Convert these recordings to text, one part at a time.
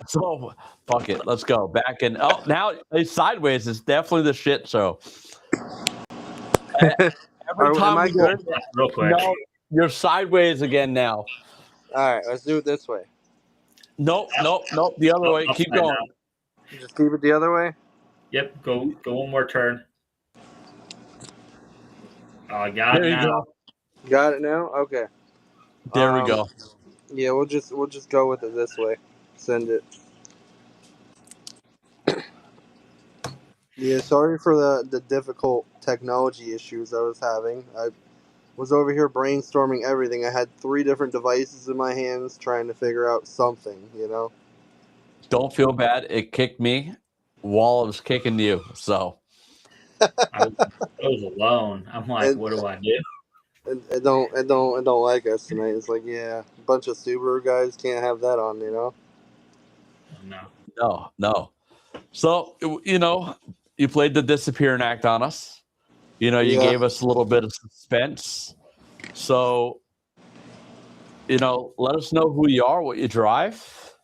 So fuck it, let's go back and now it's sideways is definitely the shit show. Every Am time I we go, good? Real quick. no, you're sideways again now. All right, let's do it this way. Nope, the other way. Keep Upside going. down. Just keep it the other way. Yep. Go one more turn. Oh, I got There it you now. go. Got it now. Okay. There we go. Yeah, we'll just go with it this way. Send it. Yeah, sorry for the difficult technology issues I was having. I was over here brainstorming everything. I had 3 different devices in my hands trying to figure out something, you know? Don't feel bad. It kicked me while it was kicking you. So I was alone. I'm like, And what do I do? it don't like us tonight. It's like, yeah, a bunch of Subaru guys can't have that on, you know? Oh, no. no. So you played the disappearing act on us. You Yeah. gave us a little bit of suspense. So let us know who you are, what you drive.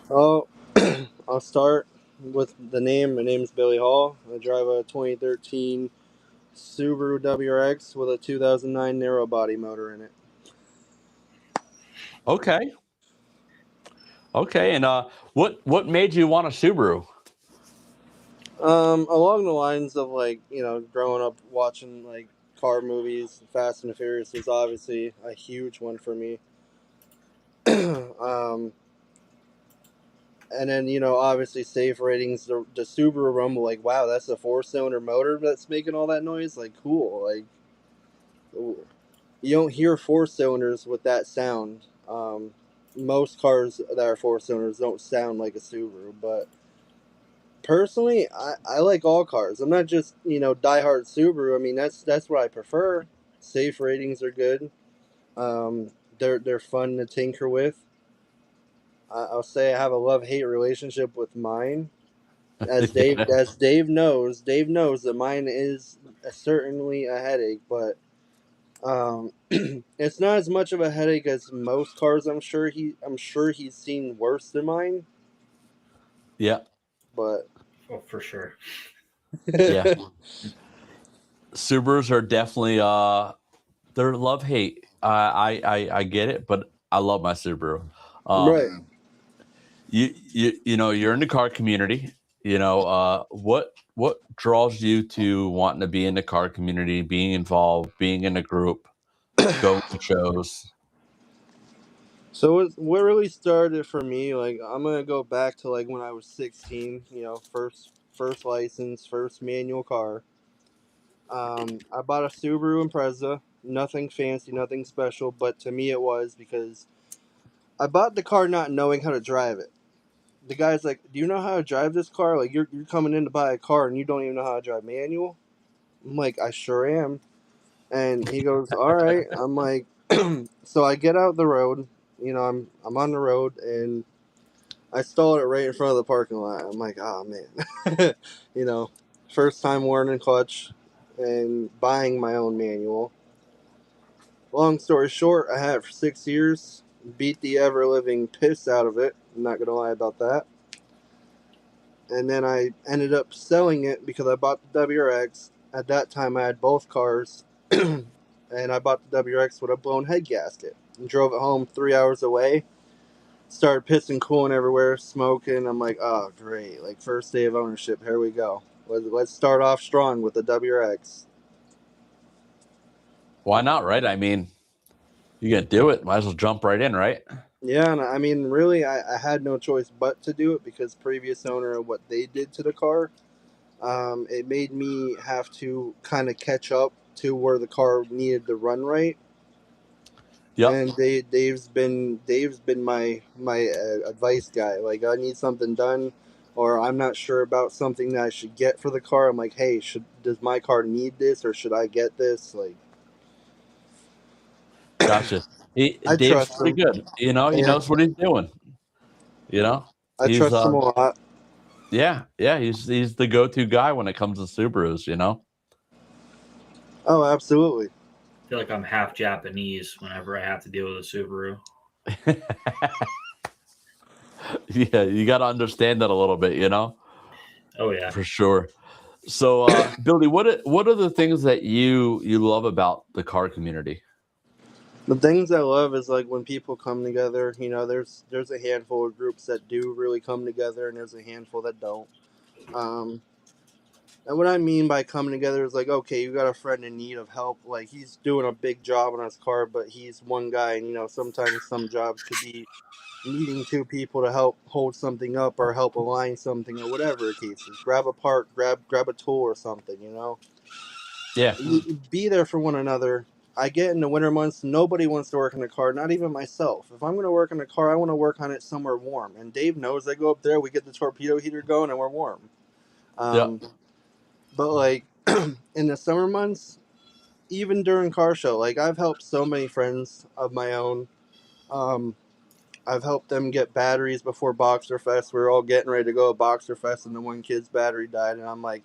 Oh, I'll start with the name. My name's Billy Hall. I drive a 2013 Subaru WRX with a 2009 narrow body motor in it. Okay. And what made you want a Subaru? Along the lines of growing up watching car movies, Fast and the Furious was obviously a huge one for me. And then obviously safe ratings, the Subaru Rumble, like wow, that's a 4-cylinder motor that's making all that noise. Like cool, like you don't hear 4 cylinders with that sound. Most cars that are 4 cylinders don't sound like a Subaru, but personally, I like all cars. I'm not just diehard Subaru. I mean that's what I prefer. Safe ratings are good. They're fun to tinker with. I'll say I have a love-hate relationship with mine. As Dave knows that mine is certainly a headache, but it's not as much of a headache as most cars. I'm sure he's seen worse than mine. Yeah. But for sure. Yeah. Subarus are definitely they're love hate. I get it, but I love my Subaru. Right. You're in the car community. What draws you to wanting to be in the car community, being involved, being in a group, going to shows? So what really started for me, I'm gonna go back to when I was 16. First license, first manual car. I bought a Subaru Impreza. Nothing fancy, nothing special, but to me it was because I bought the car not knowing how to drive it. The guy's like, "Do you know how to drive this car? Like, you're coming in to buy a car and you don't even know how to drive manual." I'm like, "I sure am." And he goes, "All right." I'm like, so I get out the road. I'm on the road and I stalled it right in front of the parking lot. I'm like, "Oh man," first time learning clutch and buying my own manual. Long story short, I had it for 6 years. Beat the ever living piss out of it. I'm not gonna lie about that. And then I ended up selling it because I bought the WRX. At that time, I had both cars, and I bought the WRX with a blown head gasket and drove it home 3 hours away. Started pissing, cooling everywhere, smoking. I'm like, oh great! Like first day of ownership, here we go. Let's start off strong with the WRX. Why not, right? I mean, you gonna do it, might as well jump right in, right? Yeah, and I mean, really, I had no choice but to do it because previous owner of what they did to the car, it made me have to kind of catch up to where the car needed to run right. Yep. And Dave's been my advice guy. Like I need something done, or I'm not sure about something that I should get for the car. I'm like, hey, does my car need this, or should I get this? Like, Gotcha. I Dave's trust pretty him. good. He Yeah, knows what he's doing. I He's trust him a lot. yeah, he's the go-to guy when it comes to Subarus. Oh, absolutely. I feel like I'm half Japanese whenever I have to deal with a Subaru. Yeah, you got to understand that a little bit, you know, Oh yeah. for sure. So, Billy, what are the things that you love about the car community? The things I love is like when people come together. You know, there's a handful of groups that do really come together, and there's a handful that don't. Um, and what I mean by coming together is like, okay, you got a friend in need of help. Like he's doing a big job on his car, but he's one guy, and you know sometimes some jobs could be needing two people to help hold something up or help align something or whatever the case is. Grab a part, grab a tool or something. You know, Yeah, be there for one another. I get in the winter months, nobody wants to work in a car, not even myself. If I'm going to work in a car, I want to work on it somewhere warm. And Dave knows I go up there, we get the torpedo heater going, and we're warm. yeah, Um, but like in the summer months, even during car show, like I've helped so many friends of my own. Um, I've helped them get batteries before Boxer Fest. We were all getting ready to go to Boxer Fest, and the one kid's battery died, and I'm like,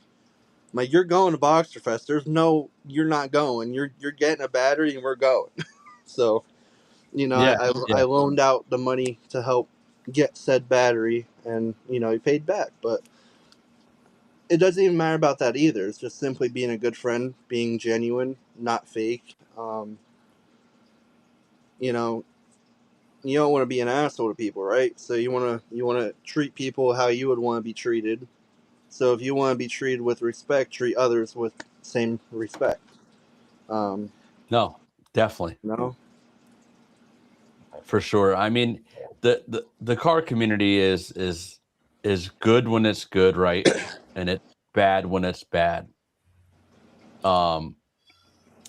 you're going to Boxer Fest. There's no, you're not going. You're getting a battery, and we're going. So, you know, yeah, I yeah. loaned out the money to help get said battery, and you know, he paid back. But it doesn't even matter about that either. It's just simply being a good friend, being genuine, not fake. You know, you don't want to be an asshole to people, right? So you want to treat people how you would want to be treated. So if you want to be treated with respect, treat others with same respect. Um, No, definitely. no, For sure. I mean, the car community is good when it's good, right? And it's bad when it's bad. Um,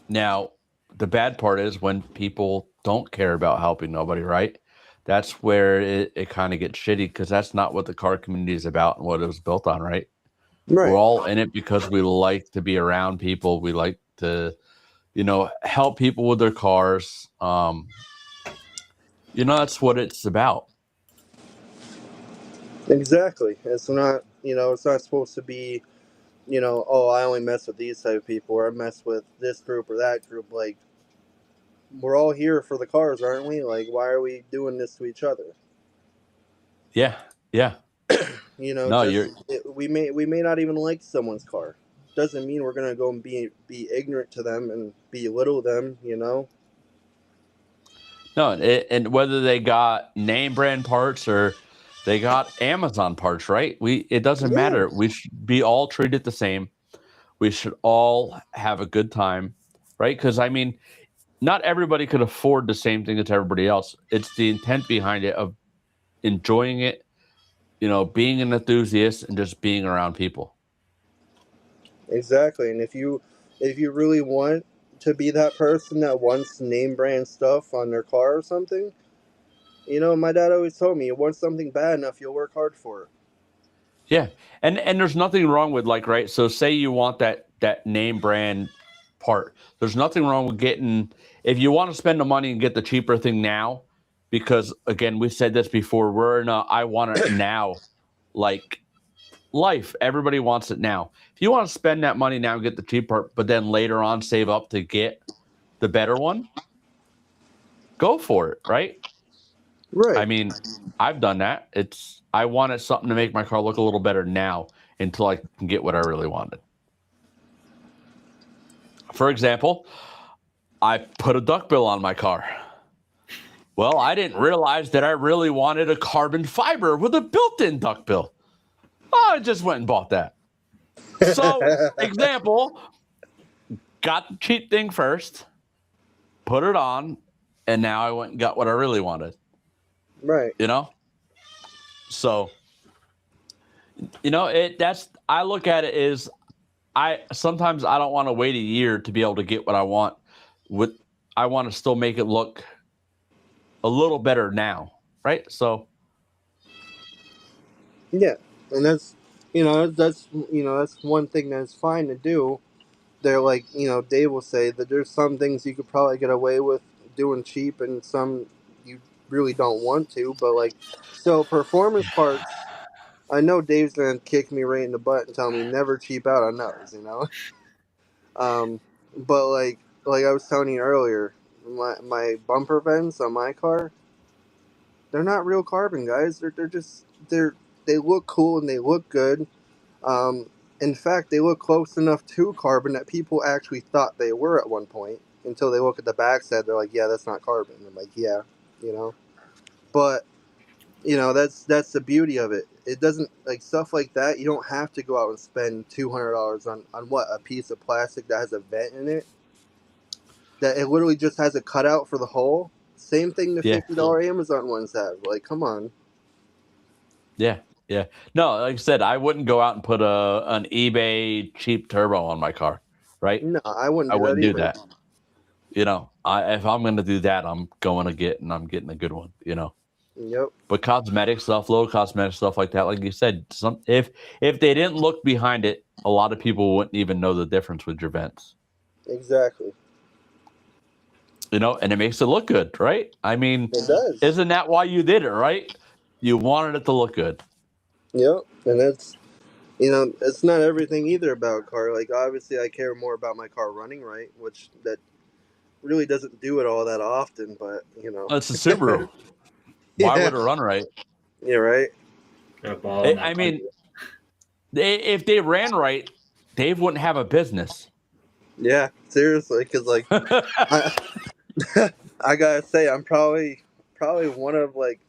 Now, the bad part is when people don't care about helping nobody, right? That's where it kind of gets shitty because that's not what the car community is about and what it was built on, right? We're right, all in it because we like to be around people. We like to, help people with their cars. That's what it's about. exactly. It's not, you know, it's not supposed to be, you know, oh, I only mess with these type of people, or I mess with this group or that group. Like, we're all here for the cars, aren't we? Like, why are we doing this to each other? Yeah. Yeah. You know, No, you're we may not even like someone's car. Doesn't mean we're gonna go and be ignorant to them and belittle them. You know. no, and whether they got name brand parts or they got Amazon parts, right? It doesn't Yeah. matter. We should be all treated the same. We should all have a good time, right? Because I mean, not everybody could afford the same thing as everybody else. It's the intent behind it of enjoying it, being an enthusiast and just being around people. Exactly. And if you really want to be that person that wants name brand stuff on their car or something, you know, my dad always told me, you want something bad enough, you'll work hard for it. Yeah, and there's nothing wrong with like right. So say you want that name brand part. There's nothing wrong with getting if you want to spend the money and get the cheaper thing now, because again we said this before. We're in a I want it now like life. Everybody wants it now. If you want to spend that money now and get the cheap part, but then later on save up to get the better one, go for it. Right? I Right. mean, I've done that. I wanted something to make my car look a little better now until I can get what I really wanted. For example, I put a duck bill on my car. Well, I didn't realize that I really wanted a carbon fiber with a built-in duck bill. Oh, I just went and bought that. So, example, got the cheap thing first, put it on, and now I went and got what I really wanted, Right. you know? So, that's I look at it as I sometimes I don't want to wait a year to be able to get what I want. With I want to still make it look a little better now, right? So Yeah. And that's one thing that's fine to do. They're like, you know, Dave will say that there's some things you could probably get away with doing cheap and some you really don't want to, but like, so performance parts, I know Dave's gonna kick me right in the butt and tell me never cheap out on those, you know. But like I was telling you earlier, my bumper vents on my car, They're not real carbon, guys. They look cool and they look good. In fact, they look close enough to carbon that people actually thought they were at one point until they look at the backside. They're like, yeah, that's not carbon. I'm like, yeah, you know. But that's the beauty of it. It doesn't like stuff like that. You don't have to go out and spend $200 on what, a piece of plastic that has a vent in it that it literally just has a cutout for the hole. Same thing the Yeah. $50 Amazon ones have. Like, come on. Yeah. Yeah. No, like I said, I wouldn't go out and put an eBay cheap turbo on my car, right? No, I wouldn't I do that wouldn't do either. that. If I'm going to do that, I'm getting a good one, Yep, But cosmetic stuff, low cosmetic stuff like that, like you said, if they didn't look behind it, a lot of people wouldn't even know the difference with your vents. exactly. And it makes it look good, right? I mean, It does. isn't that why you did it, right? You wanted it to look good. Yep, and it's not everything either about a car. Like, obviously, I care more about my car running right, which that really doesn't do it all that often. But It's a Subaru. Why yeah, would it run right? yeah, right. Got a ball in that I mean, bucket. if they ran right, Dave wouldn't have a business. Yeah, seriously, because like I, I gotta say, I'm probably one of like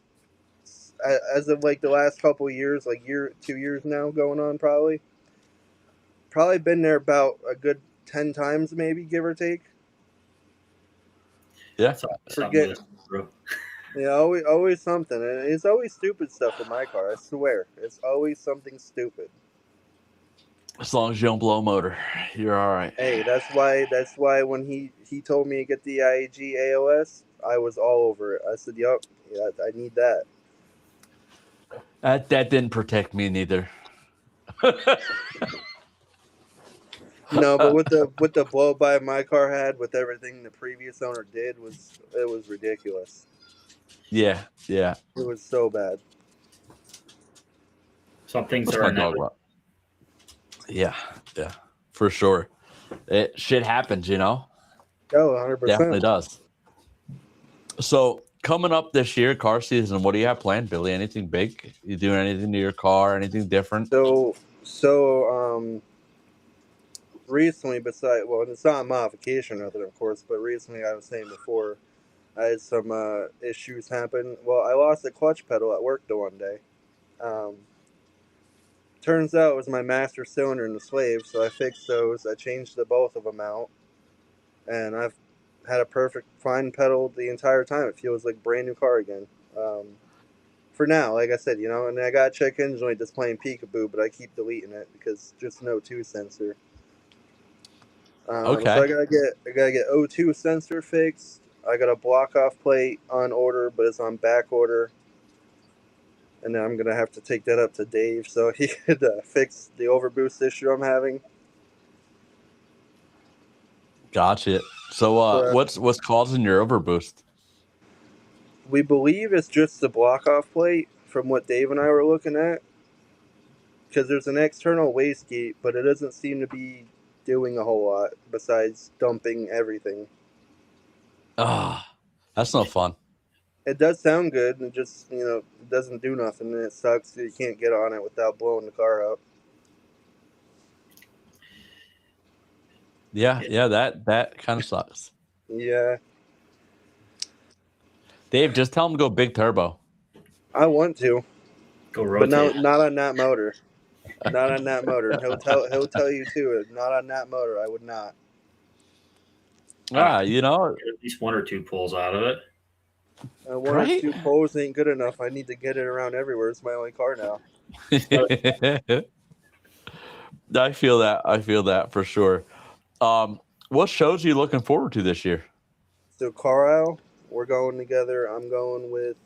as of like the last couple of years, like 2 years now going on, probably been there about a good 10 times, maybe, give or take. Yeah. Forget, always something, and it's always stupid stuff with my car. I swear, it's always something stupid. As long as you don't blow a motor, you're all right. Hey, that's why when he told me to get the IAG AOS, I was all over it. I said, "Yup, yeah, I need that." That didn't protect me neither. No, but with the blow by my car had with everything the previous owner did it was ridiculous. Yeah. It was so bad. Some things What's are my in that. dog about? Yeah, for sure. Shit happens, Oh, 100%. Definitely does. So coming up this year, car season, what do you have planned, Billy? Anything big? You doing anything to your car? Anything different? So recently, it's not a modification or nothing, of course, but recently, I was saying before, I had some issues happen. Well, I lost a clutch pedal at work the one day. Turns out it was my master cylinder and the slave, so I fixed those. I changed both of them out, and I've had a perfect fine pedal the entire time. It feels like brand new car again. For now, like I said, and I got to check engine light that's playing peekaboo, but I keep deleting it because just an O2 sensor. Okay. So I gotta get O2 sensor fixed. I got a block off plate on order, but it's on back order. And then I'm gonna have to take that up to Dave so he could fix the overboost issue I'm having. Gotcha. So what's causing your overboost? We believe it's just the block off plate from what Dave and I were looking at. Because there's an external wastegate, but it doesn't seem to be doing a whole lot besides dumping everything. That's no fun. It does sound good, and just it doesn't do nothing, and it sucks. You can't get on it without blowing the car up. Yeah, that kind of sucks. Yeah, Dave, just tell him to go big turbo. I want to, Go but rotate. not on that motor. Not on that motor. He'll tell you too. Not on that motor. I would not. Get at least one or two pulls out of it. One or two pulls ain't good enough. I need to get it around everywhere. It's my only car now. I feel that for sure. What shows are you looking forward to this year? So Carlisle, we're going together. I'm going with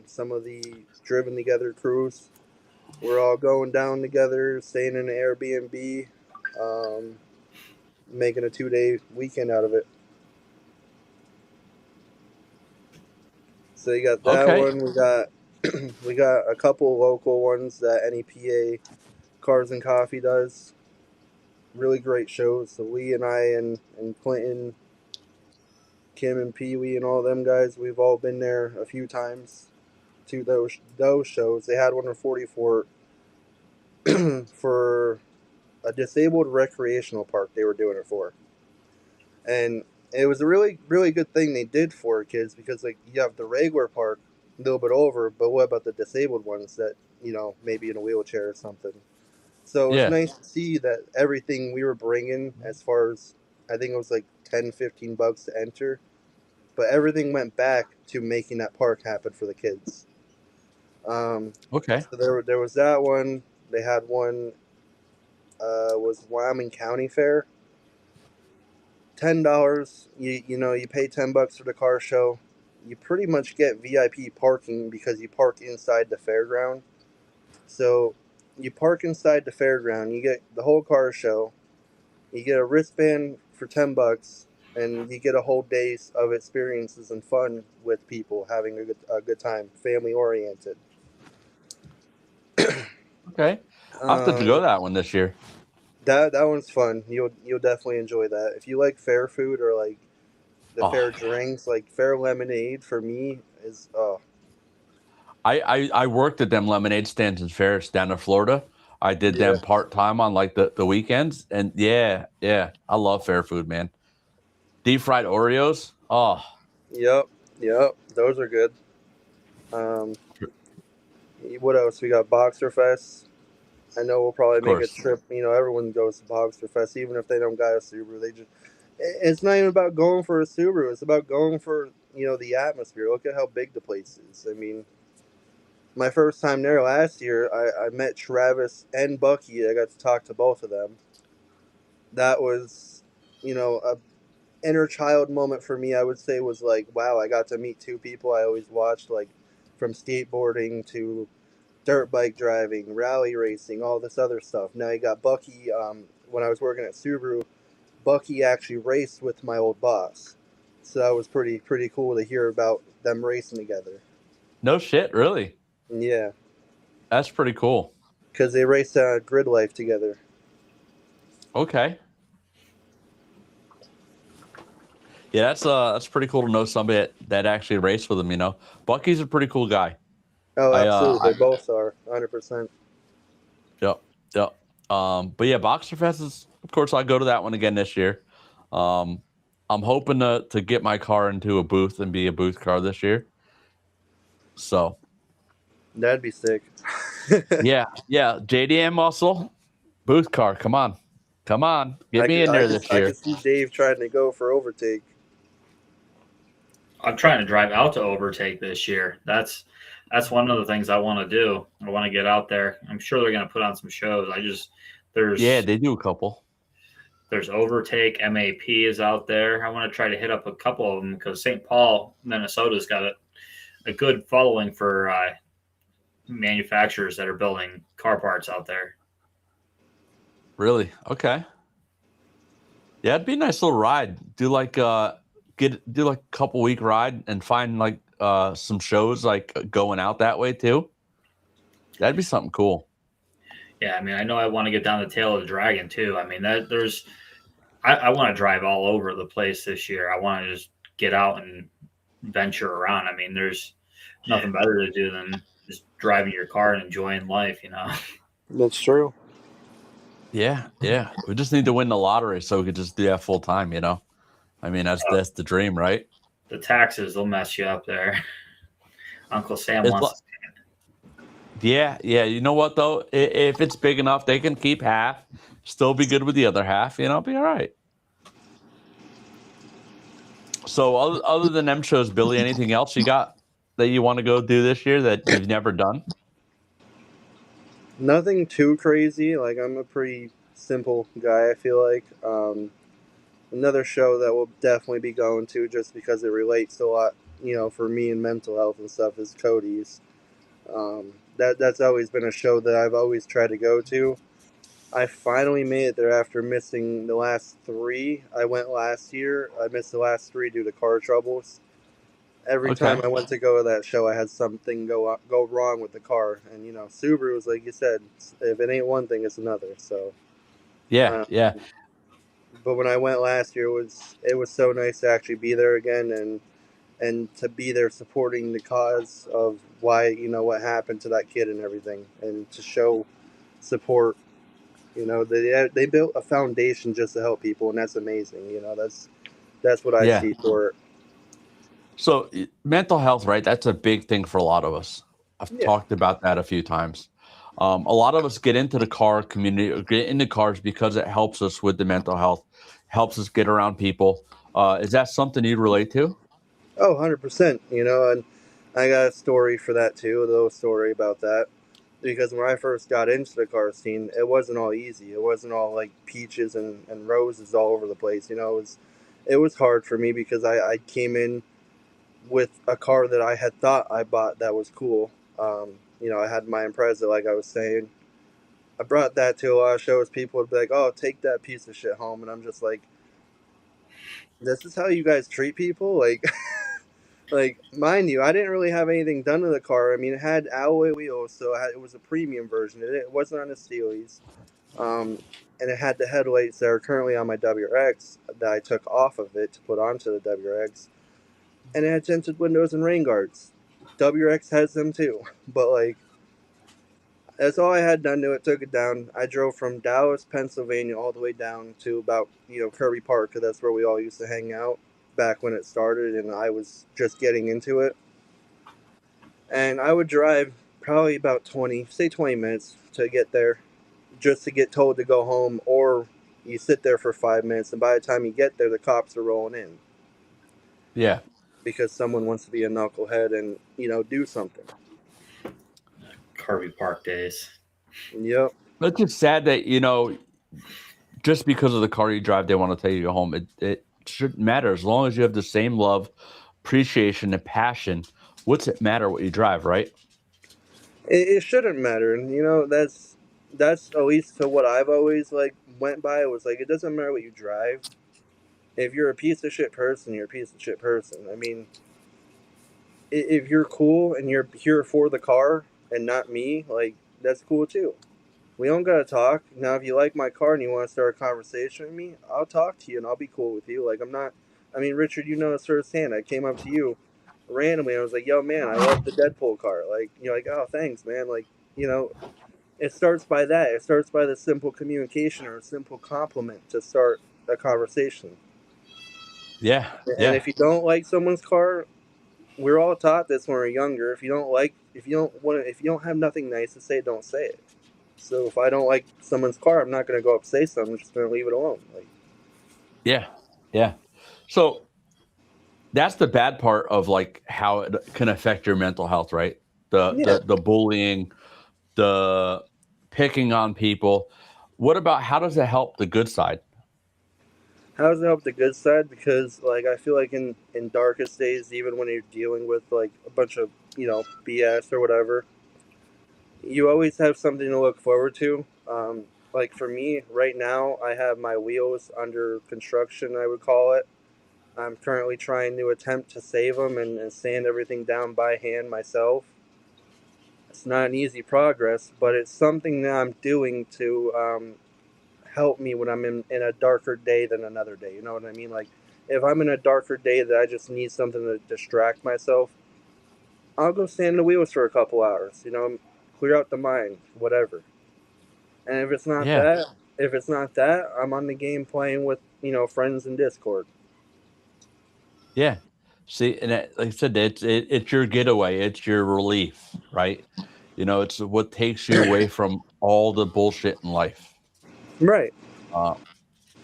some of the Driven Together crews. We're all going down together, staying in an Airbnb, making a 2-day weekend out of it. So you got that one. We got a couple local ones that NEPA Cars and Coffee does. Really great shows. So Lee and I and Clinton, Kim and Pee Wee and all them guys, we've all been there a few times. to those shows. They had one in 44 for a disabled recreational park. They were doing it for, and it was a really good thing they did for kids because like you have the regular park a little bit over, but what about the disabled ones that maybe in a wheelchair or something? So it was Yeah. nice to see that everything we were bringing, as far as I think it was like $10-15 to enter, but everything went back to making that park happen for the kids. Okay. So there was that one. They had one was Wyoming County Fair. $10. You pay $10 for the car show. You pretty much get VIP parking because you park inside the fairground. So you park inside the fairground. You get the whole car show. You get a wristband for $10, and you get a whole day of experiences and fun with people having a good time, family oriented. Okay. I'll have to go to that one this year. That one's fun. You'll definitely enjoy that. If you like fair food or like the Oh, fair drinks, like fair lemonade for me is I worked at them lemonade stands in Ferris down in Florida. I did yeah. them part time on like the weekends, and yeah, I love fair food, man. Deep fried Oreos. Oh, Yep, those are good. Um, what else? We got Boxer Fest. I know we'll probably of make a course. trip. Everyone goes to Boxer Fest, even if they don't got a Subaru. It's not even about going for a Subaru. It's about going for the atmosphere. Look at how big the place is. I mean, my first time there last year, I met Travis and Bucky. I got to talk to both of them. That was, a inner child moment for me. I would say was like, wow, I got to meet two people I always watched, like from skateboarding to dirt bike driving, rally racing, all this other stuff. Now you got Bucky. When I was working at Subaru, Bucky actually raced with my old boss, so that was pretty cool to hear about them racing together. No shit, really. Yeah, That's pretty cool. because they raced Grid Life together. Okay. Yeah, that's pretty cool to know somebody that actually raced with him. Bucky's a pretty cool guy. Oh, absolutely, I they both are 100%. Yep, yep. But yeah, Boxer Fest is, of course, I'll go to that one again this year. Um, I'm hoping to get my car into a booth and be a booth car this year. So That'd be sick. yeah, JDM muscle booth car. Come on, get me in there this I year. could see Dave trying to go for overtake. I'm trying to drive out to Overtake this year. That's one of the things I want to do. I want to get out there. I'm sure they're going to put on some shows. Yeah, There's they do a couple. there's Overtake. MAP is out there. I want to try to hit up a couple of them because St. Paul, Minnesota's got a good following for manufacturers that are building car parts out there. Really? Okay. Yeah, it'd be a nice little ride. Do like do like a couple week ride and find like some shows like going out that way too. That'd be something cool. Yeah, I mean, I know I want to get down the tail of the dragon too. I mean, I want to drive all over the place this year. I want to just get out and venture around. I mean, there's nothing better to do than just driving your car and enjoying life, That's true. Yeah. We just need to win the lottery so we could just do that full time. I mean, that's the dream, right? The taxes will mess you up there. Uncle Sam It's wants. Yeah. You know what though? If it's big enough, they can keep half, still be good with the other half. Be all right. So other than them shows, Billy, anything else you got that you want to go do this year that you've never done? Nothing too crazy. Like I'm a pretty simple guy. I feel like another show that we'll definitely be going to just because it relates a lot, for me and mental health and stuff is Cody's. That's always been a show that I've always tried to go to. I finally made it there after missing the last 3. I went last year. I missed the last 3 due to car troubles. Every time Okay. I went to go to that show, I had something go wrong with the car, and Subaru was like you said, if it ain't one thing, it's another. So, Yeah. but when I went last year, it was so nice to actually be there again, and and to be there supporting the cause of why, what happened to that kid and everything, and to show support. They built a foundation just to help people, and that's amazing. That's what I Yeah. see for it. So mental health, right? That's a big thing for a lot of us. I've Yeah. talked about that a few times. A lot of us get into the car community, or get into cars because it helps us with the mental health, helps us get around people. Is that something you'd relate to? Oh, 100%. And I got a story for that too, a little story about that. Because when I first got into the car scene, it wasn't all easy. It wasn't all like peaches and roses all over the place. It was hard for me because I came in with a car that I had thought I bought that was cool. I had my Impreza, like I was saying. I brought that to a lot of shows. People would be like, "Oh, take that piece of shit home," and I'm just like, "This is how you guys treat people?" Like, mind you, I didn't really have anything done to the car. I mean, it had alloy wheels, so it was a premium version. It wasn't on a Steelies, and it had the headlights that are currently on my WRX that I took off of it to put onto the WRX, and it had tinted windows and rain guards. WRX has them too, but like, that's all I had done to it. Took it down. I drove from Dallas, Pennsylvania, all the way down to about Kirby Park, because that's where we all used to hang out back when it started, and I was just getting into it. And I would drive probably about 20 minutes to get there, just to get told to go home, or you sit there for 5 minutes, and by the time you get there, the cops are rolling in Yeah. because someone wants to be a knucklehead and do something. Kirby Park days. Yep. It's just sad that, just because of the car you drive, they want to take you home. It shouldn't matter as long as you have the same love, appreciation, and passion. What's it matter what you drive, right? It shouldn't matter, and that's at least to what I've always like went by. It was like, it doesn't matter what you drive. If you're a piece of shit person, you're a piece of shit person. I mean, if you're cool and you're here for the car and not me, like, that's cool too. We don't gotta talk. Now, if you like my car and you want to start a conversation with me, I'll talk to you and I'll be cool with you. Like, I'm not. I mean, Richard, you know this firsthand. I came up to you randomly. And I was like, "Yo, man, I love the Deadpool car." Like, you're like, "Oh, thanks, man." Like, it starts by that. It starts by the simple communication or a simple compliment to start a conversation. Yeah. And Yeah. if you don't like someone's car, we're all taught this when we're younger. If you don't have nothing nice to say, don't say it. So if I don't like someone's car, I'm not going to go up and say something. I'm just going to leave it alone. Like, Yeah. Yeah. So that's the bad part of like how it can affect your mental health, right? The yeah. the bullying, the picking on people. What about how does it help the good side? How does it help the good side? Because like I feel like in darkest days, even when you're dealing with like a bunch of BS or whatever, you always have something to look forward to. Like for me, right now, I have my wheels under construction, I would call it. I'm currently trying to attempt to save them and sand everything down by hand myself. It's not an easy progress, but it's something that I'm doing to help me when I'm in a darker day than another day. You know what I mean? Like, if I'm in a darker day that I just need something to distract myself, I'll go stand in the wheels for a couple hours, clear out the mind, whatever. And Yeah. if it's not that, I'm on the game playing with, friends in Discord. Yeah. See, and like I said, it's your getaway, it's your relief, right? It's what takes you away from all the bullshit in life. Right. Uh,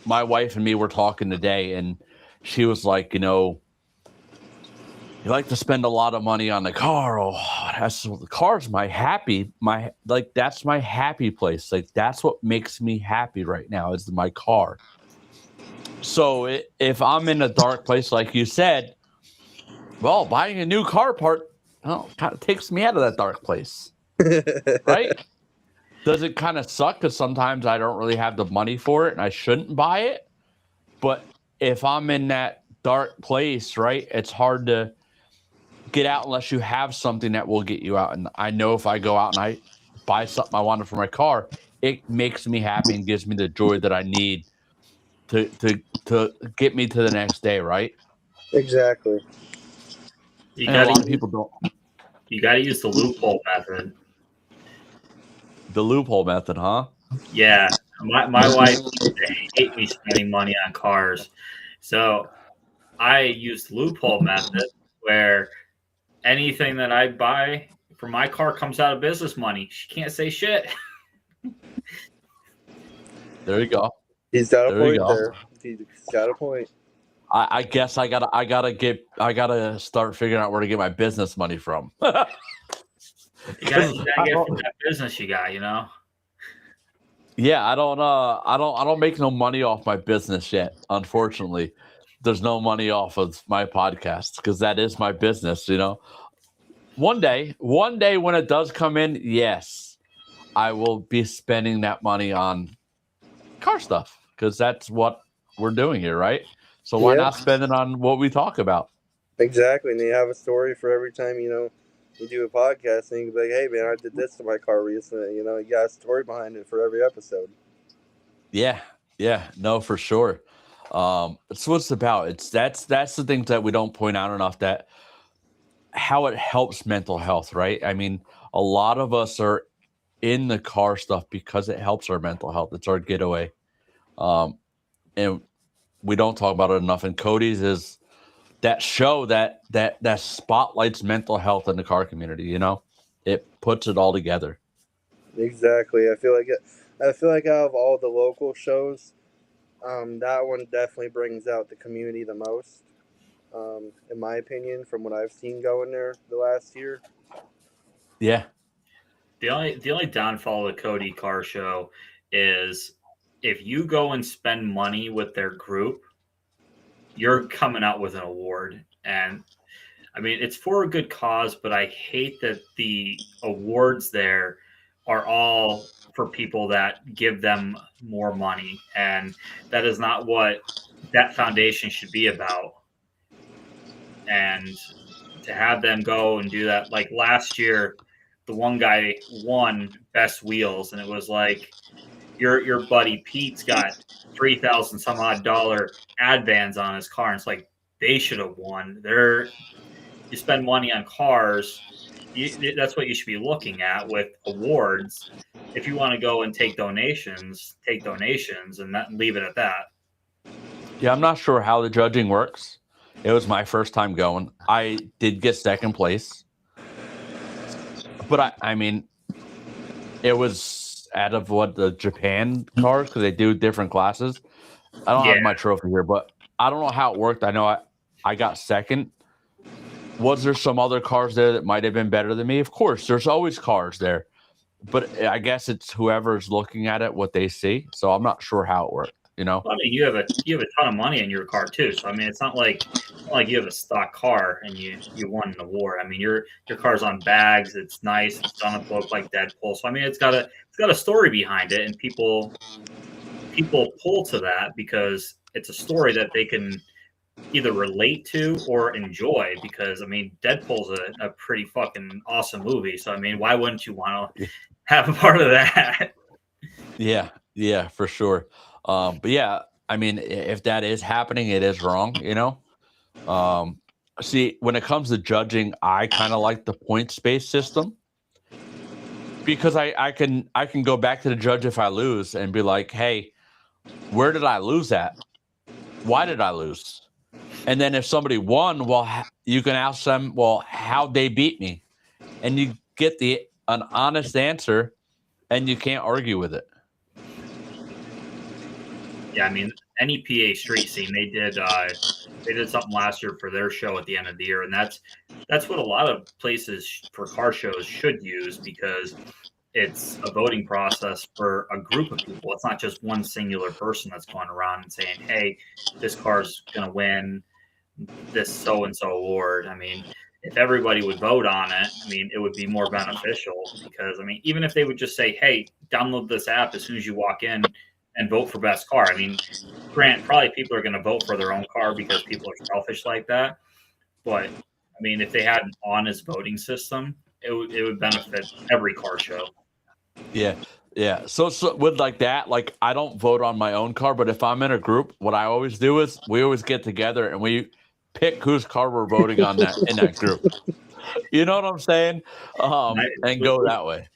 my wife and me were talking today, and she was like, you like to spend a lot of money on the car. Oh, the car's that's my happy place. Like that's what makes me happy right now is my car. So if I'm in a dark place, like you said, well, buying a new car part, kind of takes me out of that dark place, right? Does it kind of suck because sometimes I don't really have the money for it and I shouldn't buy it? But if I'm in that dark place, right, it's hard to get out unless you have something that will get you out. And I know if I go out and I buy something I wanted for my car, it makes me happy and gives me the joy that I need to get me to the next day, right? Exactly. You And a got lot of to people don't. you got to use the loophole method. The loophole method, huh? Yeah, my wife used to hate me spending money on cars, so I use the loophole method where anything that I buy for my car comes out of business money. She can't say shit. There you go. He's got a There you point go. there. He's got a point. I guess I gotta start figuring out where to get my business money from. You gotta get it from that business you got, you know. Yeah, I don't make no money off my business yet. Unfortunately, there's no money off of my podcast because that is my business. You know, one day when it does come in, yes, I will be spending that money on car stuff because that's what we're doing here, right? So why Yeah. not spend it on what we talk about? Exactly, and you have a story for every time you do a podcast, and you can be like, "Hey, man, I did this to my car recently." You got a story behind it for every episode. Yeah, no, for sure. It's what it's about. That's the things that we don't point out enough, that how it helps mental health, right? I mean, a lot of us are in the car stuff because it helps our mental health. It's our getaway. And we don't talk about it enough. And Cody's is that show that spotlights mental health in the car community, it puts it all together. Exactly. I feel like out of all the local shows, that one definitely brings out the community the most. In my opinion, from what I've seen going there the last year. Yeah. The only downfall of the Cody Car Show is if you go and spend money with their group, you're coming out with an award. And I mean, it's for a good cause, but I hate that the awards there are all for people that give them more money. And that is not what that foundation should be about. And to have them go and do that, like last year, the one guy won best wheels, and it was like your buddy Pete's got $3,000 some odd dollar ad vans on his car, and it's like they should have won. You spend money on cars. That's what you should be looking at with awards. If you want to go and take donations, and leave it at that. Yeah, I'm not sure how the judging works. It was my first time going. I did get second place. But I mean, it was out of the Japan cars, because they do different classes. I don't have my trophy here, but I don't know how it worked. I know I got second. Was there some other cars there that might have been better than me? Of course, there's always cars there. But I guess it's whoever's looking at it, what they see. So I'm not sure how it worked. Well, I mean, you have a ton of money in your car too. So I mean, it's not like you have a stock car and you won an award. I mean, your car's on bags. It's nice. It's done to look like Deadpool. So I mean, it's got a story behind it, and people pull to that because it's a story that they can either relate to or enjoy. Because I mean, Deadpool's a pretty fucking awesome movie. So I mean, why wouldn't you want to have a part of that? Yeah, for sure. But yeah, I mean, if that is happening, it is wrong, See, when it comes to judging, I kind of like the points-based system, because I can go back to the judge if I lose and be like, hey, where did I lose at? Why did I lose? And then if somebody won, well, you can ask them, well, how'd they beat me? And you get an honest answer, and you can't argue with it. Yeah, I mean, NEPA Street Scene, they did something last year for their show at the end of the year, and that's what a lot of places for car shows should use, because it's a voting process for a group of people. It's not just one singular person that's going around and saying, hey, this car's going to win this so-and-so award. I mean, if everybody would vote on it, I mean, it would be more beneficial, because, I mean, even if they would just say, hey, download this app as soon as you walk in and vote for best car. I mean, probably people are going to vote for their own car because people are selfish like that. But, I mean, if they had an honest voting system, it would benefit every car show. Yeah. So with like that, like, I don't vote on my own car, but if I'm in a group, what I always do is we always get together and we pick whose car we're voting on that in that group. You know what I'm saying? And go that way.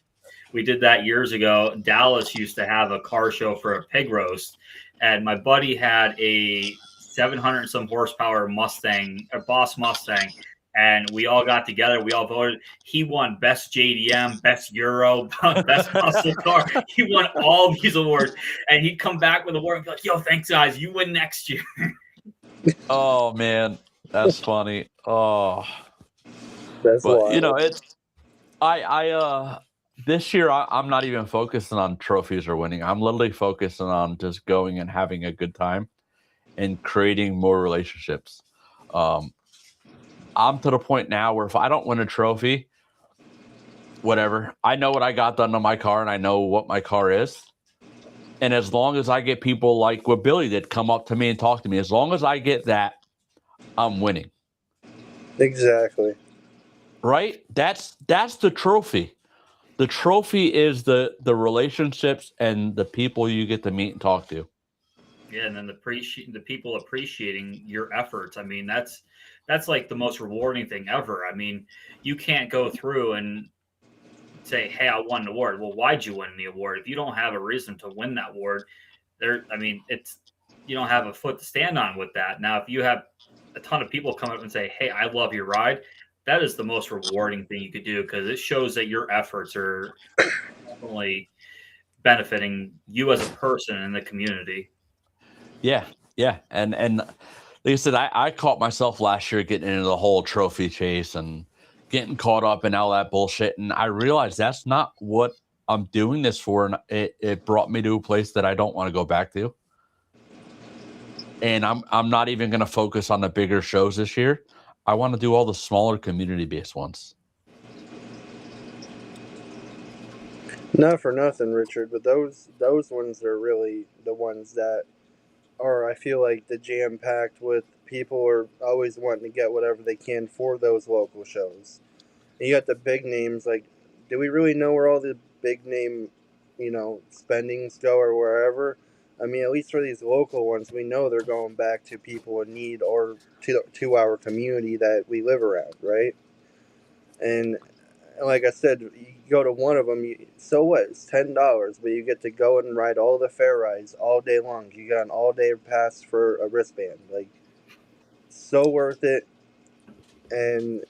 We did that years ago. Dallas used to have a car show for a pig roast, and my buddy had a 700 and some horsepower Mustang, a Boss Mustang, and we all got together. We all voted. He won best JDM, best Euro, best muscle car. He won all these awards, and he'd come back with an award and be like, "Yo, thanks guys, you win next year." Oh man, that's funny. Oh, That's but wild. you know, it's this year I'm not even focusing on trophies or winning. I'm literally focusing on just going and having a good time and creating more relationships. I'm to the point now where if I don't win a trophy, whatever, I know what I got done to my car and I know what my car is. And as long as I get people like what Billy did come up to me and talk to me, as long as I get that, I'm winning. Exactly. Right? That's the trophy. The trophy is the relationships and the people you get to meet and talk to. Yeah, and then the people appreciating your efforts. I mean, that's like the most rewarding thing ever. I mean, you can't go through and say, "Hey, I won an award." Well, why'd you win the award? If you don't have a reason to win that award, you don't have a foot to stand on with that. Now, if you have a ton of people come up and say, "Hey, I love your ride," that is the most rewarding thing you could do because it shows that your efforts are definitely benefiting you as a person in the community. Yeah. And like I said, I caught myself last year getting into the whole trophy chase and getting caught up in all that bullshit. And I realized that's not what I'm doing this for. And it brought me to a place that I don't want to go back to. And I'm not even going to focus on the bigger shows this year. I want to do all the smaller community-based ones. Not for nothing, Richard, but those ones are really the ones that are, I feel like, the jam-packed with people are always wanting to get whatever they can for those local shows. And you got the big names, like, do we really know where all the big name, spendings go or wherever? I mean, at least for these local ones, we know they're going back to people in need or to our community that we live around, right? And like I said, you go to one of them, so what? It's $10, but you get to go and ride all the fair rides all day long. You got an all-day pass for a wristband. Like, so worth it. And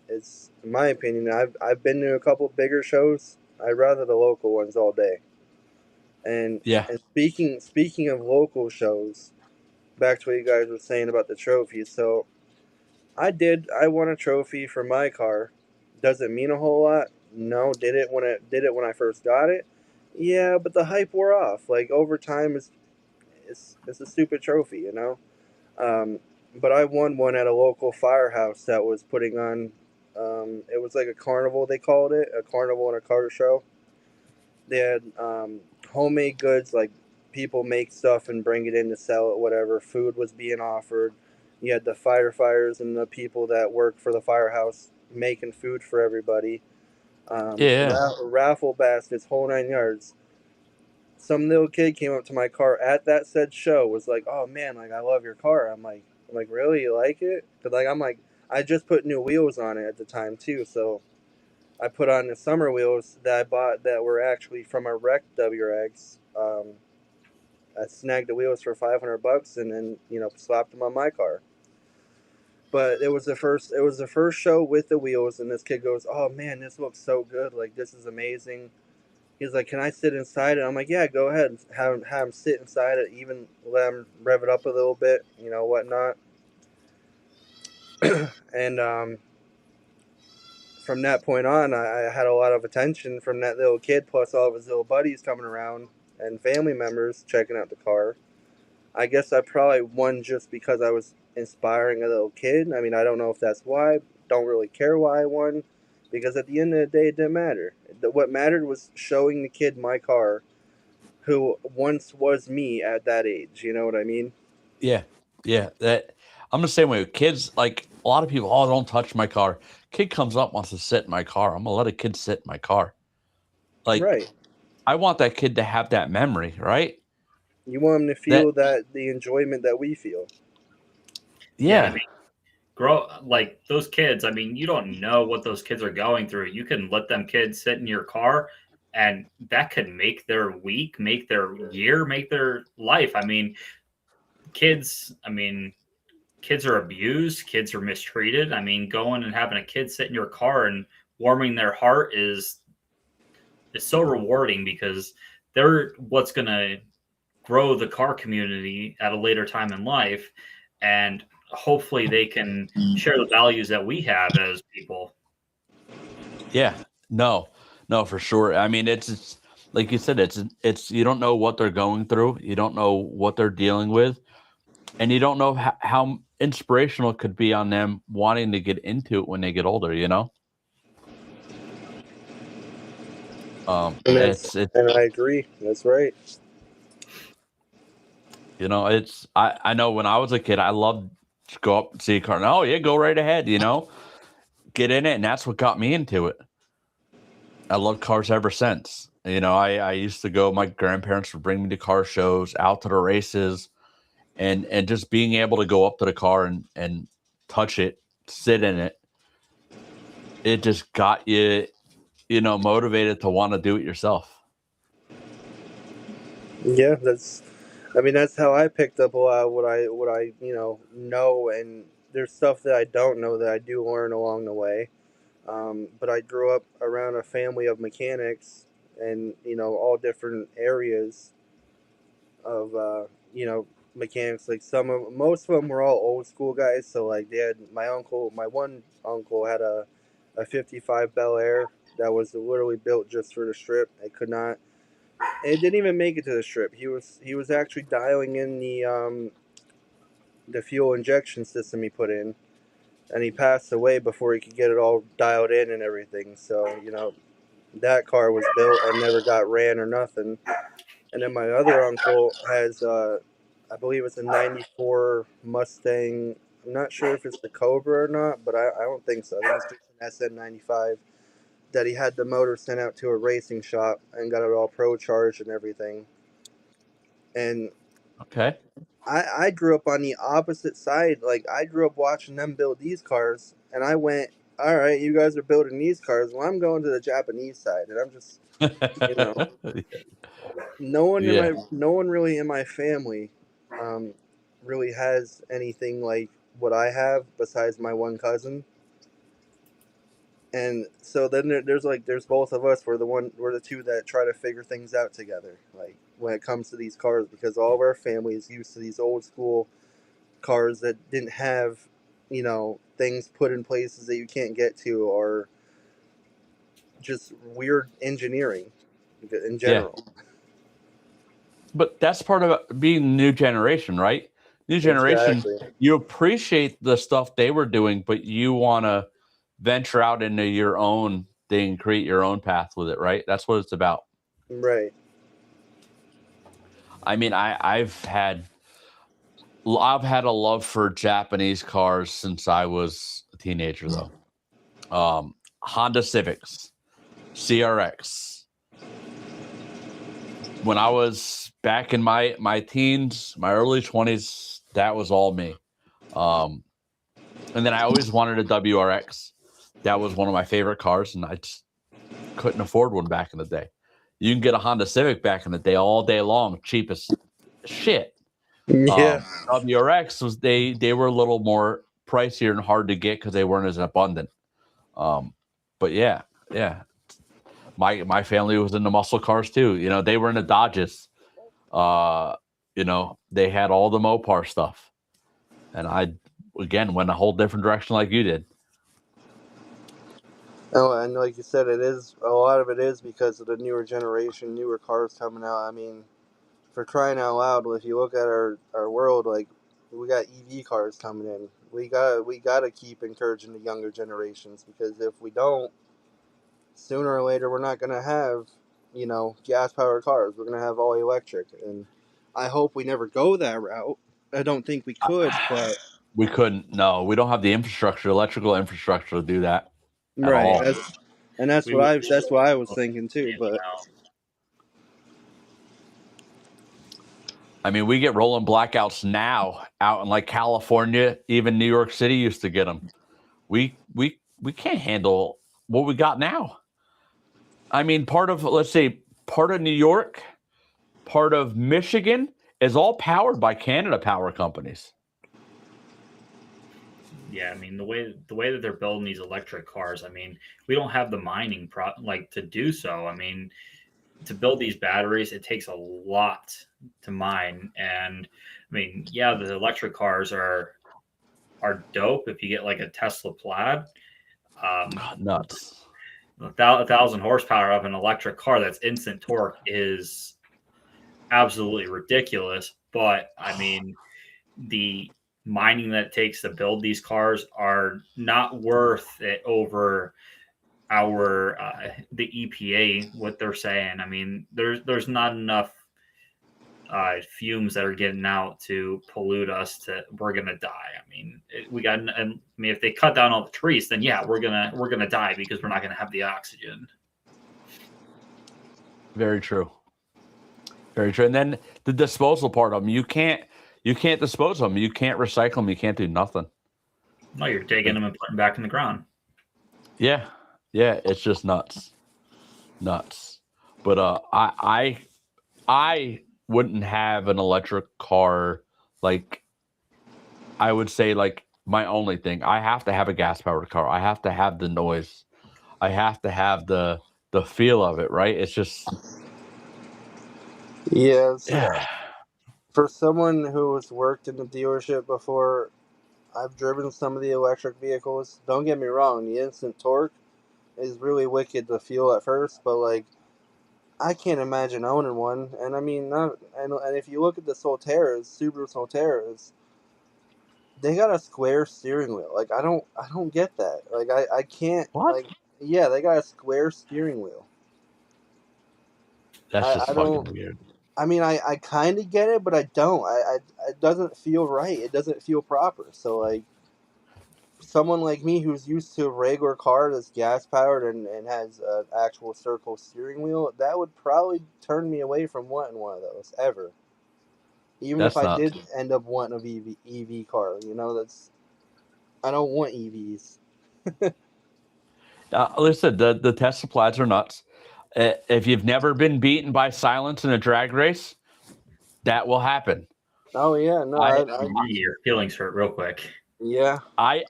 it's, in my opinion, I've been to a couple bigger shows. I'd rather the local ones all day. And Yeah. and speaking of local shows, back to what you guys were saying about the trophies. So I won a trophy for my car. Does it mean a whole lot? No. Did it when I first got it? Yeah, but the hype wore off. Like, over time, it's a stupid trophy, But I won one at a local firehouse that was putting on. It was like a carnival, they called it, a carnival and a car show. They had homemade goods, like people make stuff and bring it in to sell it, whatever. Food was being offered. You had the firefighters and the people that work for the firehouse making food for everybody. Raffle baskets, whole 9 yards. Some little kid came up to my car at that said show, was like, "Oh man, like, I love your car." I'm like, really, you like it? Cause I just put new wheels on it at the time too, so I put on the summer wheels that I bought that were actually from a wrecked WRX. I snagged the wheels for $500 and then slapped them on my car. But it was the first show with the wheels, and this kid goes, "Oh man, this looks so good! Like, this is amazing." He's like, "Can I sit inside it?" I'm like, "Yeah, go ahead. Have him sit inside it. Even let him rev it up a little bit, whatnot." And from that point on, I had a lot of attention from that little kid, plus all of his little buddies coming around and family members checking out the car. I guess I probably won just because I was inspiring a little kid. I mean, I don't know if that's why. Don't really care why I won, because at the end of the day, it didn't matter. What mattered was showing the kid my car, who once was me at that age. You know what I mean? Yeah. That I'm the same way with kids. Like, a lot of people, "Oh, don't touch my car." Kid comes up, wants to sit in my car. I'm gonna let a kid sit in my car. Like, Right. I want that kid to have that memory, right? You want them to feel that the enjoyment that we feel. Yeah, I Yeah. mean, grow like those kids. I mean, you don't know what those kids are going through. You can let them kids sit in your car, and that could make their week, make their year, make their life. I mean, kids. I mean, kids are abused, kids are mistreated. I mean, going and having a kid sit in your car and warming their heart is so rewarding because they're what's going to grow the car community at a later time in life, and hopefully they can share the values that we have as people. Yeah, no, for sure. I mean, it's like you said, it's you don't know what they're going through, you don't know what they're dealing with, and you don't know how inspirational it could be on them wanting to get into it when they get older. It's And I agree. That's right. it's I know when I was a kid, I loved to go up and see a car. And, oh yeah, go right ahead. Get in it, and that's what got me into it. I loved cars ever since. I used to go. My grandparents would bring me to car shows, out to the races, and just being able to go up to the car and touch it, sit in it. It just got you, motivated to want to do it yourself. Yeah, that's how I picked up a lot of what I know, and there's stuff that I don't know that I do learn along the way. But I grew up around a family of mechanics, and all different areas of mechanics. Like most of them were all old school guys. So like they had my one uncle had a '55 Bel Air that was literally built just for the strip. It could not. It didn't even make it to the strip. He was actually dialing in the fuel injection system he put in, and he passed away before he could get it all dialed in and everything. So that car was built and never got ran or nothing. And then my other uncle has, I believe it's a '94 Mustang. I'm not sure if it's the Cobra or not, but I don't think so. I think it's just an SM '95 that he had the motor sent out to a racing shop and got it all pro charged and everything. And Okay. I grew up on the opposite side. Like I grew up watching them build these cars, and I went, "All right, you guys are building these cars. Well, I'm going to the Japanese side," and I'm just, you know, Yeah. no one really in my family, really has anything like what I have besides my one cousin. And so then there's both of us. We're the two that try to figure things out together. Like when it comes to these cars, because all of our family is used to these old school cars that didn't have, things put in places that you can't get to, or just weird engineering in Yeah. general. But that's part of being the new generation, right? New generation, Exactly. you appreciate the stuff they were doing, but you want to venture out into your own thing, create your own path with it, right? That's what it's about. Right. I mean, I've had a love for Japanese cars since I was a teenager, though. Honda Civics, CRX. When I was back in my teens, my early 20s, that was all me. And then I always wanted a WRX. That was one of my favorite cars, and I just couldn't afford one back in the day. You can get a Honda Civic back in the day all day long, cheapest shit. Yeah. WRX they were a little more pricier and hard to get because they weren't as abundant. But yeah. My family was into muscle cars too. They were into Dodges. They had all the Mopar stuff, and I again went a whole different direction like you did. Oh, and like you said, a lot of it is because of the newer generation, newer cars coming out. I mean, for crying out loud, if you look at our world, like we got EV cars coming in. We gotta keep encouraging the younger generations, because if we don't, sooner or later we're not gonna have, gas powered cars. We're gonna have all electric, and I hope we never go that route. I don't think we could, but We couldn't. No, we don't have the electrical infrastructure to do that at right. all. That's what I was thinking too. But I mean, we get rolling blackouts now out in like California. Even New York City used to get them. We can't handle what we got now. I mean, part of New York, part of Michigan is all powered by Canada Power companies. Yeah, I mean the way that they're building these electric cars, I mean, we don't have the mining to do so. I mean, to build these batteries, it takes a lot to mine. And I mean, yeah, the electric cars are dope if you get like a Tesla Plaid. Nuts. 1,000 horsepower of an electric car that's instant torque is absolutely ridiculous. But I mean, the mining that it takes to build these cars are not worth it over the EPA, what they're saying. I mean, there's not enough fumes that are getting out to pollute us we're gonna die. I mean, if they cut down all the trees, then yeah, we're gonna die because we're not gonna have the oxygen. Very true. Very true. And then the disposal part of them, you can't dispose of them. You can't recycle them. You can't do nothing. No, you're taking them and putting them back in the ground. Yeah. Yeah. It's just nuts. But I wouldn't have an electric car. Like, I would say, like, my only thing, I have to have a gas powered car. I have to have the noise. I have to have the feel of it. Right. It's just, Yes. yeah. For someone who has worked in the dealership before, I've driven some of the electric vehicles. Don't get me wrong, the instant torque is really wicked to feel at first, but like, I can't imagine owning one. And I mean, and if you look at the Solterras, Subaru Solterras, they got a square steering wheel. Like, I don't get that. Like, I can't. What? Like, yeah, they got a square steering wheel. That's just I fucking don't. weird. I mean, I kind of get it, but I don't. It doesn't feel right. It doesn't feel proper. So, like, someone like me who's used to a regular car that's gas powered and has an actual circle steering wheel, that would probably turn me away from wanting one of those ever. Even That's if I not. did end up wanting an EV car, I don't want EVs. Listen, the Tesla Plaids are nuts. If you've never been beaten by silence in a drag race, that will happen. Oh yeah, no, Your feelings hurt real quick. Yeah. I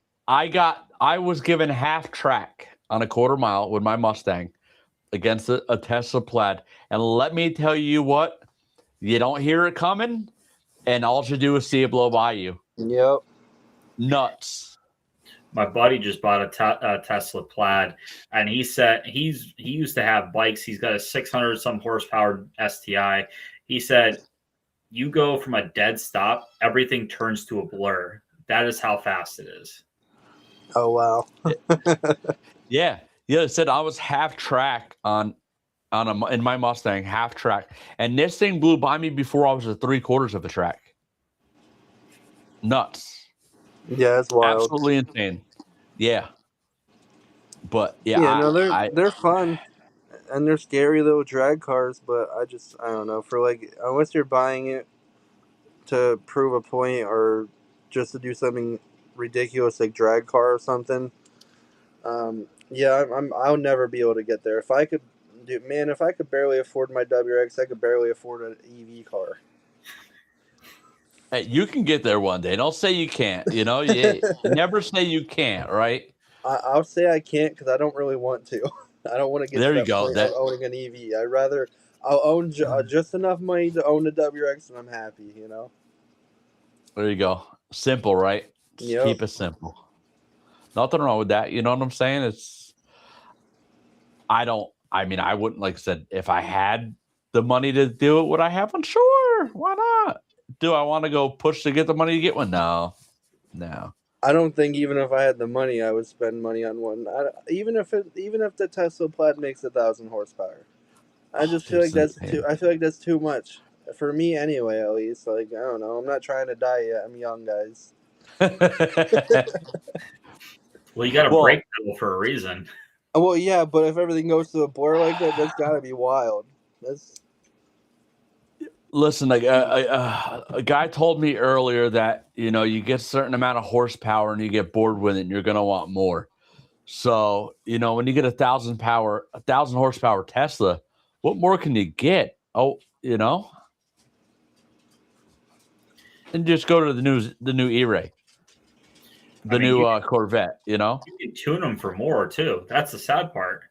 was given half track on a quarter mile with my Mustang against a Tesla Plaid, and let me tell you what, you don't hear it coming, and all you do is see it blow by you. Yep. Nuts. My buddy just bought a Tesla Plaid, and he said he used to have bikes. He's got a 600 some horsepower STI. He said, you go from a dead stop, everything turns to a blur. That is how fast it is. Oh wow. Yeah. It said I was half track in my Mustang, half track, and this thing blew by me before I was at 3/4 of a track. Nuts. Yeah, it's wild. Absolutely insane. Yeah. But yeah, no, they're fun, and they're scary little drag cars. But I don't know, for like, unless you're buying it to prove a point or just to do something ridiculous like drag car or something. Yeah, I'll never be able to get there. If I could barely afford my WRX, I could barely afford an EV car. Hey, you can get there one day. Don't say you can't. You never say you can't, right? I'll say I can't because I don't really want to. I don't want to get there. To you go. Point of owning an EV. I'll own just enough money to own a WRX, and I'm happy. There you go. Simple, right? Yep. Keep it simple. Nothing wrong with that. You know what I'm saying? I wouldn't, like I said, if I had the money to do it, would I have one? Sure. Why not? Do I want to go push to get the money to get one? No. I don't think even if I had the money, I would spend money on one. Even if the Tesla Plaid makes 1,000 horsepower, I just feel like that's too. I feel like that's too much for me anyway. At least, like, I don't know. I'm not trying to die yet. I'm young, guys. Well, you got a brake pedal for a reason. Well, yeah, but if everything goes to a blur like that, that's got to be wild. Listen, like a guy told me earlier that you get a certain amount of horsepower and you get bored with it, and you're gonna want more. So when you get 1,000 horsepower Tesla, what more can you get? Oh, and just go to the new E-Ray, I the mean, new Corvette. you can tune them for more too. That's the sad part.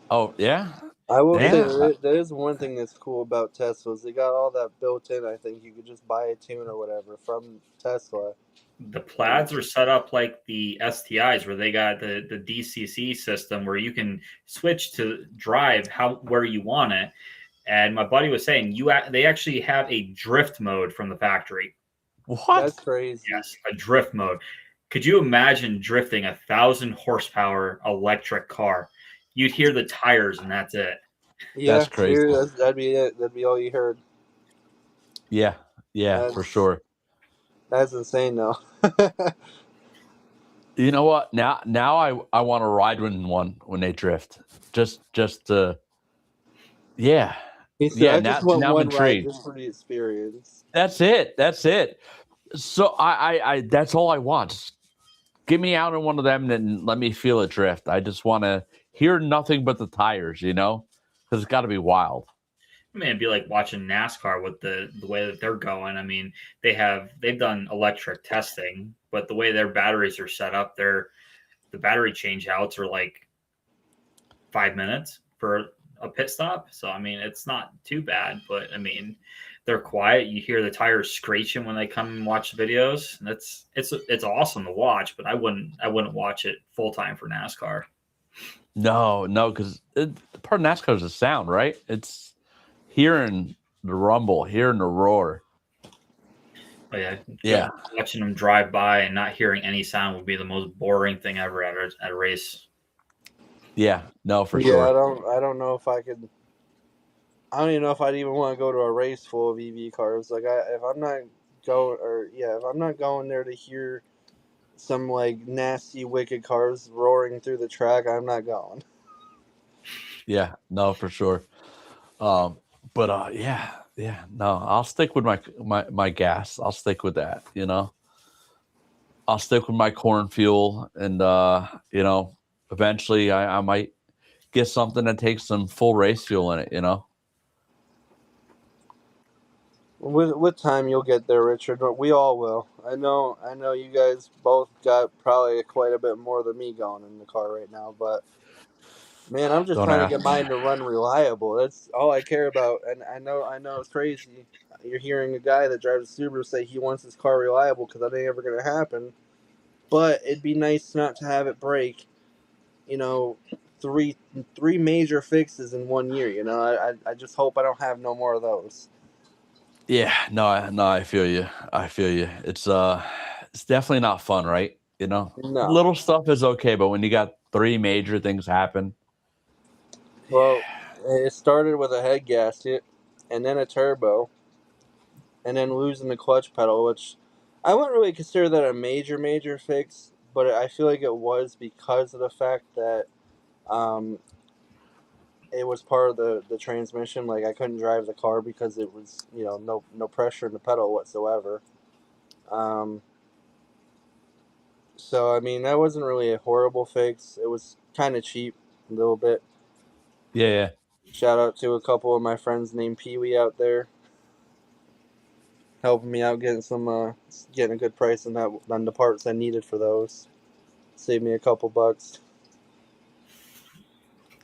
Oh yeah, I will say yeah, there is one thing that's cool about Teslas. They got all that built in. I think you could just buy a tune or whatever from Tesla. The Plaids are set up like the STIs, where they got the DCC system where you can switch to drive where you want it. And my buddy was saying they actually have a drift mode from the factory. what? That's crazy. Yes, a drift mode. Could you imagine drifting 1,000 horsepower electric car? You'd hear the tires and that's it. Yeah, That's crazy. That'd be it. That'd be all you heard. Yeah, for That's- sure. That's insane, though. You know what? Now I want to ride in one when they drift. Just to, yeah. He said, Yeah, I just now want I'm one ride intrigued. just for the experience. That's it. So I that's all I want. Just get me out in one of them and let me feel it drift. I just want to hear nothing but the tires, because it's got to be wild. I mean, it'd be like watching NASCAR with the way that they're going. I mean, they've done electric testing, but the way their batteries are set up, the battery change outs are like 5 minutes for a pit stop. So I mean, it's not too bad, but I mean, they're quiet. You hear the tires screeching when they come and watch the videos. And it's awesome to watch, but I wouldn't watch it full time for NASCAR. No, because part of NASCAR is the sound, right? It's hearing the rumble, hearing the roar. But Yeah. watching them drive by and not hearing any sound would be the most boring thing ever at a race. Yeah, no, for Yeah, sure. I don't know if I could. I don't even know if I'd even want to go to a race full of EV cars. Like, if I'm not going there to hear some like nasty, wicked cars roaring through the track, I'm not going. Yeah, no, for sure. But yeah, no, I'll stick with my gas. I'll stick with that. I'll stick with my corn fuel, and eventually I might get something that takes some full race fuel in it. With time, you'll get there, Richard. We all will. I know. You guys both got probably quite a bit more than me going in the car right now, but man, I'm just Don't trying to ask. get mine to run reliable. That's all I care about. And I know it's crazy. You're hearing a guy that drives a Subaru say he wants his car reliable because that ain't ever going to happen. But it'd be nice not to have it break. Three major fixes in 1 year. I just hope I don't have no more of those. Yeah, no, I feel you. It's definitely not fun, right? No. Little stuff is okay, but when you got 3 major things happen, Well, it started with a head gasket, and then a turbo, and then losing the clutch pedal, which I wouldn't really consider that a major fix, but I feel like it was because of the fact that it was part of the transmission. Like, I couldn't drive the car because it was, no pressure in the pedal whatsoever. So, I mean, that wasn't really a horrible fix. It was kind of cheap, a little bit. yeah. Shout out to a couple of my friends named Pee Wee out there, helping me out getting a good price on the parts I needed for those. Saved me a couple bucks.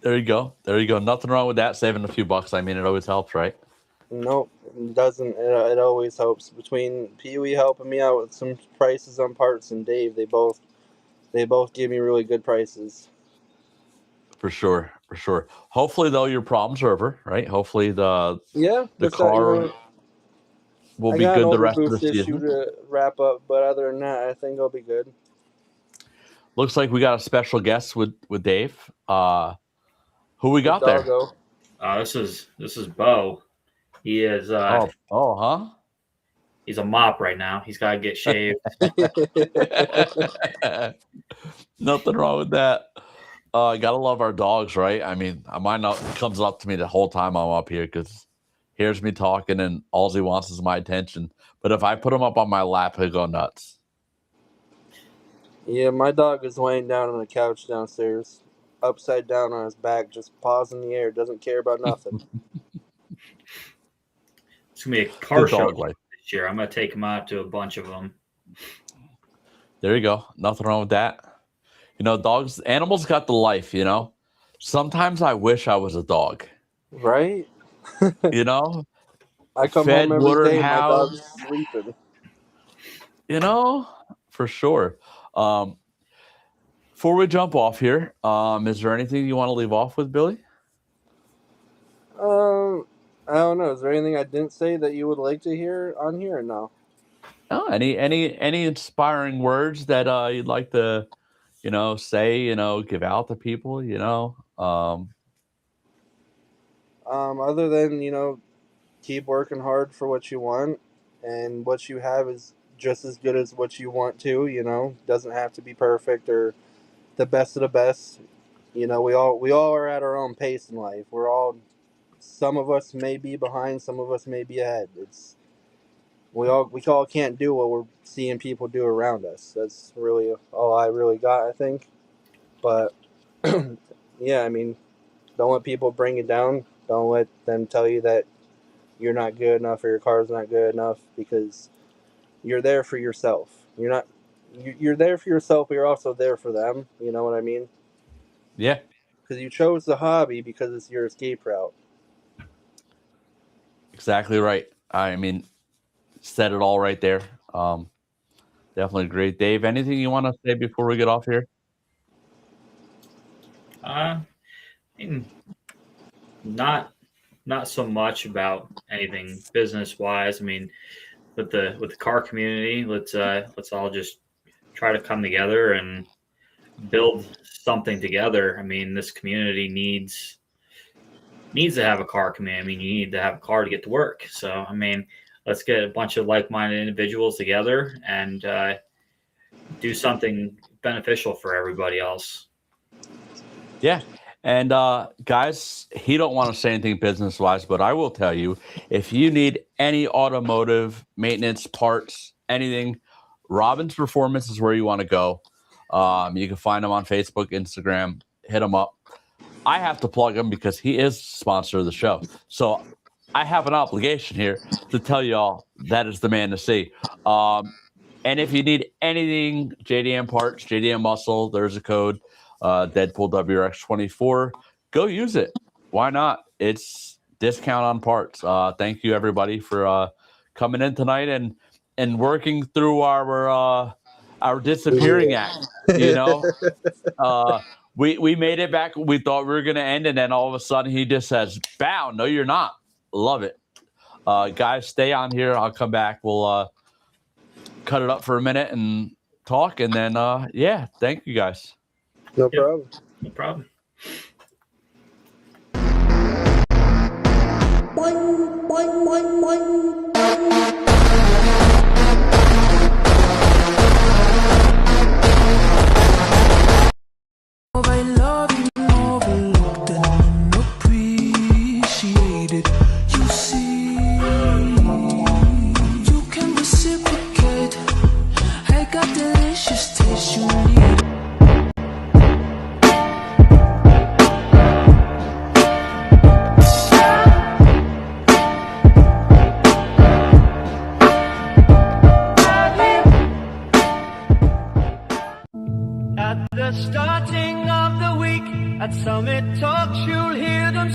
There you go. Nothing wrong with that. Saving a few bucks. I mean, it always helps, right? Nope, it doesn't. It always helps. Between Pee Wee helping me out with some prices on parts and Dave, they both give me really good prices. For sure. Hopefully, though, your problems are over, right? Hopefully, the car will be good the rest of the issue season. to wrap up, but other than that, I think I'll be good. Looks like we got a special guest with Dave. Who we got there? Doggo. This is Bo. He is huh? he's a mop right now. He's got to get shaved. Nothing wrong with that. Gotta love our dogs, right? I mean, mine comes up to me the whole time I'm up here because hears me talking and all he wants is my attention. But if I put him up on my lap, he'll go nuts. Yeah, my dog is laying down on the couch downstairs, upside down on his back, just paws in the air, doesn't care about nothing. It's gonna be a car The show dog life. this year. I'm gonna take him out to a bunch of them. There you go. Nothing wrong with that. You know, animals got the life, you know. Sometimes I wish I was a dog. Right? You know? I come Fed, home every watered, day, my housed. dog's sleeping. You know, for sure. Before we jump off here, is there anything you want to leave off with, Billy? I don't know. Is there anything I didn't say that you would like to hear on here or no? Oh, any inspiring words that you'd like to, you know, say, you know, give out to people, you know? Other than, you know, keep working hard for what you want, and what you have is just as good as what you want to, you know. Doesn't have to be perfect or the best of the best. You know, we all are at our own pace in life. Some of us may be behind, some of us may be ahead. We all can't do what we're seeing people do around us. That's really all I really got, I think. But yeah, I mean, don't let people bring you down. Don't let them tell you that you're not good enough or your car's not good enough, because you're there for yourself. You're there for yourself, but you're also there for them. You know what I mean? Yeah, Because you chose the hobby because it's your escape route. exactly right. I mean, said it all right there. Definitely agree. Dave, anything you want to say before we get off here? I mean, not so much about anything business wise. I mean, with the car community, let's all just try to come together and build something together. I mean, this community needs to have a car community. I mean, you need to have a car to get to work. So, I mean, let's get a bunch of like-minded individuals together and do something beneficial for everybody else. Yeah. And guys, he don't want to say anything business wise, but I will tell you, if you need any automotive maintenance parts, anything, Robin's Performance is where you want to go. You can find him on Facebook, Instagram, hit him up. I have to plug him because he is sponsor of the show. So I have an obligation here to tell y'all that is the man to see. And if you need anything, JDM parts, JDM muscle, there's a code. Deadpool WRX24. Go use it. Why not? It's discount on parts. Thank you everybody for coming in tonight and working through our disappearing act. You know, we made it back. We thought we were gonna end, and then all of a sudden he just says, "Bow, no, you're not." Love it, guys. Stay on here. I'll come back. We'll cut it up for a minute and talk, and then yeah, thank you guys. No problem. No problem. Boing, boing, boing, boing.